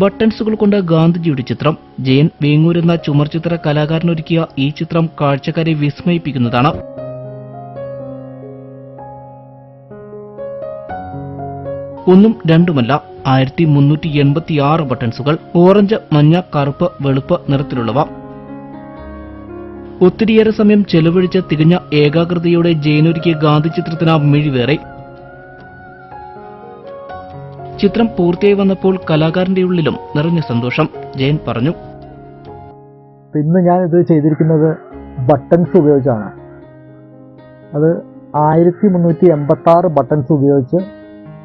ബട്ടൺസുകൾ കൊണ്ട് ഗാന്ധിജിയുടെ ചിത്രം. ജയൻ വേങ്ങൂർ എന്ന ചുമർചിത്ര കലാകാരനൊരുക്കിയ ഈ ചിത്രം കാഴ്ചക്കാരെ വിസ്മയിപ്പിക്കുന്നതാണ്. ഒന്നും രണ്ടുമല്ല, 1386 ബട്ടൺസുകൾ. ഓറഞ്ച്, മഞ്ഞ, കറുപ്പ്, വെളുപ്പ് നിറത്തിലുള്ളവ. ഒത്തിരിയേറെ സമയം ചെലവഴിച്ച് തികഞ്ഞ ഏകാഗ്രതയോടെ ജയനൊരുക്കിയ ഗാന്ധി ചിത്രത്തിന് മിഴിവേറെ. ചിത്രം പൂർത്തിയായി വന്നപ്പോൾ കലാകാരന്റെ ഉള്ളിലും നിറഞ്ഞ സന്തോഷം. ജയൻ പറഞ്ഞു, ഇന്ന് ഞാൻ ഇത് ചെയ്തിരിക്കുന്നത് ബട്ടൺസ് ഉപയോഗിച്ചാണ്. അത് 1386 ബട്ടൺസ് ഉപയോഗിച്ച്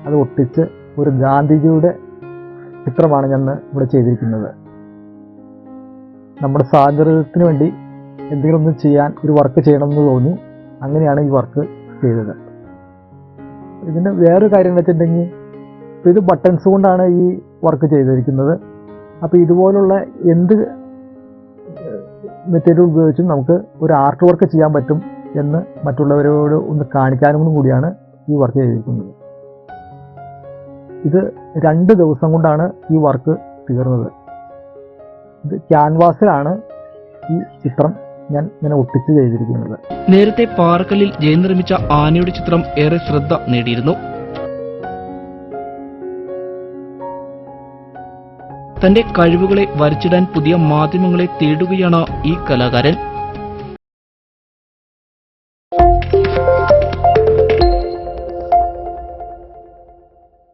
അത് ഒട്ടിച്ച് ഒരു ഗാന്ധിജിയുടെ ചിത്രമാണ് ഞാൻ ഇവിടെ ചെയ്തിരിക്കുന്നത്. നമ്മുടെ സ്വാതന്ത്ര്യത്തിന് വേണ്ടി എന്തെങ്കിലും ഒന്ന് ചെയ്യാൻ, ഒരു വർക്ക് ചെയ്യണമെന്ന് തോന്നി. അങ്ങനെയാണ് ഈ വർക്ക് ചെയ്തത്. ഇതിൻ്റെ വേറൊരു കാര്യം എന്ന് വെച്ചിട്ടുണ്ടെങ്കിൽ, ഇത് ബട്ടൺസ് കൊണ്ടാണ് ഈ വർക്ക് ചെയ്തിരിക്കുന്നത്. അപ്പോൾ ഇതുപോലുള്ള എന്ത് മെറ്റീരിയൽ ഉപയോഗിച്ചും നമുക്ക് ഒരു ആർട്ട് വർക്ക് ചെയ്യാൻ പറ്റും എന്ന് മറ്റുള്ളവരോട് ഒന്ന് കാണിക്കാനും കൂടിയാണ് ഈ വർക്ക് ചെയ്തിരിക്കുന്നത്. ഇത് 2 ദിവസം കൊണ്ടാണ് ഈ വർക്ക് തീർന്നത്. ഇത് ക്യാൻവാസിലാണ് ഈ ചിത്രം ഞാൻ ഇങ്ങനെ ഒട്ടിച്ച് ചെയ്തിരിക്കുന്നത്. നേരത്തെ പാറക്കല്ലിൽ ജയൻ നിർമ്മിച്ച ആനയുടെ ചിത്രം ഏറെ ശ്രദ്ധ നേടിയിരുന്നു. തന്റെ കഴിവുകളെ വരച്ചിടാൻ പുതിയ മാധ്യമങ്ങളെ തേടുകയാണ് ഈ കലാകാരൻ.